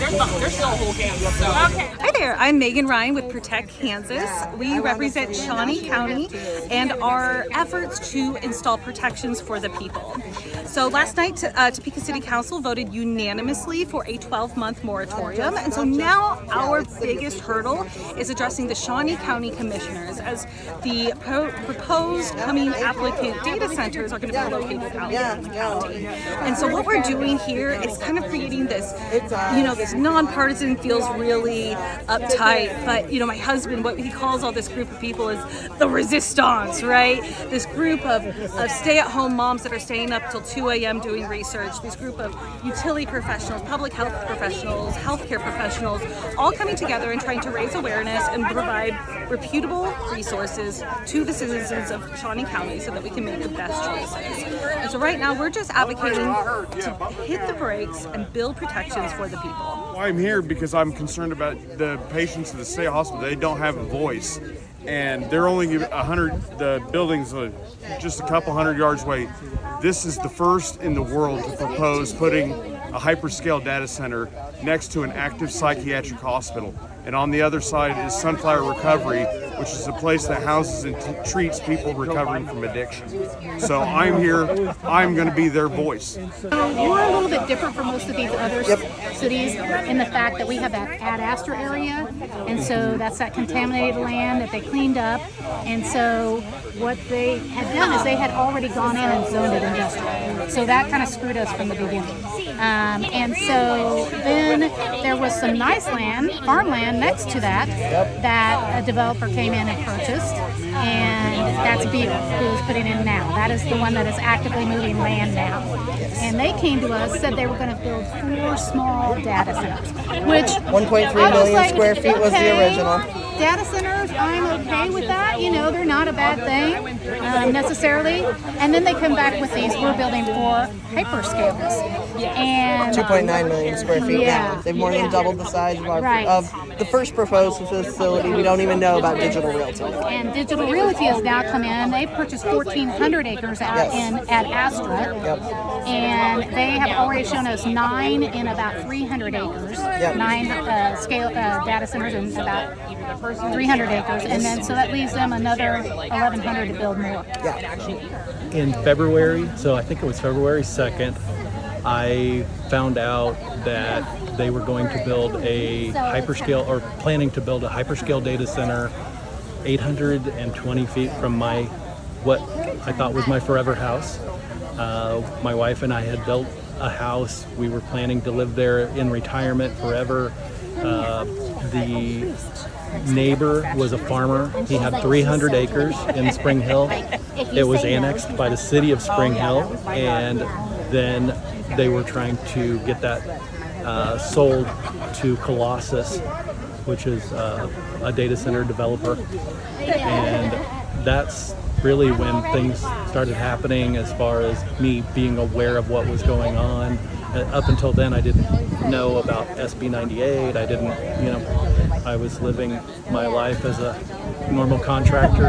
there's still a whole campus. So. Okay. Hi there, I'm Megan Ryan with Protect Kansas. We represent Shawnee County and our efforts to install protections for the people. So last night, Topeka City Council voted unanimously for a 12-month moratorium, and so now our biggest hurdle is addressing the Shawnee County commissioners, as the proposed coming applicant data centers are going to be located out in the county. And so what we're doing here is kind of creating this, this nonpartisan, feels really uptight, but my husband, what he calls all this group of people is the resistance, right? This group of stay-at-home moms that are staying up till 2 a.m. doing research, this group of utility professionals, public health professionals, healthcare professionals, all coming together and trying to raise awareness and provide reputable resources to the citizens of Shawnee County so that we can make the best choices. And so right now we're just advocating to hit the brakes and build protections for the people. I'm here because I'm concerned about the patients at the state hospital. They don't have a voice, and they're only 100. The building's just a couple hundred yards away. This is the first in the world to propose putting a hyperscale data center next to an active psychiatric hospital. And on the other side is Sunflower Recovery, which is a place that houses and treats people recovering from addiction. So I'm here, I'm going to be their voice. We're a little bit different from most of these other cities in the fact that we have that Ad Astra area, and so that's that contaminated land that they cleaned up. And so what they had done is they had already gone in and zoned it industrial. So that kind of screwed us from the beginning. And so then there was some nice land, farmland next to that, that a developer came in and purchased, and that's Beal, who is putting in now. That is the one that is actively moving land now. And they came to us, said they were going to build 4 small data centers, which 1.3 million square feet was the original. Data centers, I'm okay with that. They're not a bad thing necessarily. And then they come back with these, we're building 4 hyperscales. And 2.9 million square feet. Yeah. They've more than doubled the size of the first proposed facility. We don't even know about Digital Realty. And Digital Realty has now come in. They've purchased 1,400 acres out in Ad Astra. And they have already shown us 9 in about 300 acres. 9 scale data centers in about 300 acres, and then so that leaves them another 1,100 to build more. In February, so I think it was February 2nd, I found out that they were going to build a hyperscale, or planning to build a hyperscale data center 820 feet from what I thought was my forever house. My wife and I had built a house. We were planning to live there in retirement forever. The neighbor was a farmer. He had 300 acres in Spring Hill. It was annexed by the city of Spring Hill, and then they were trying to get that sold to Colossus, which is a data center developer. And that's really when things started happening as far as me being aware of what was going on. Up until then, I didn't know about SB 98. I didn't, I was living my life as a normal contractor.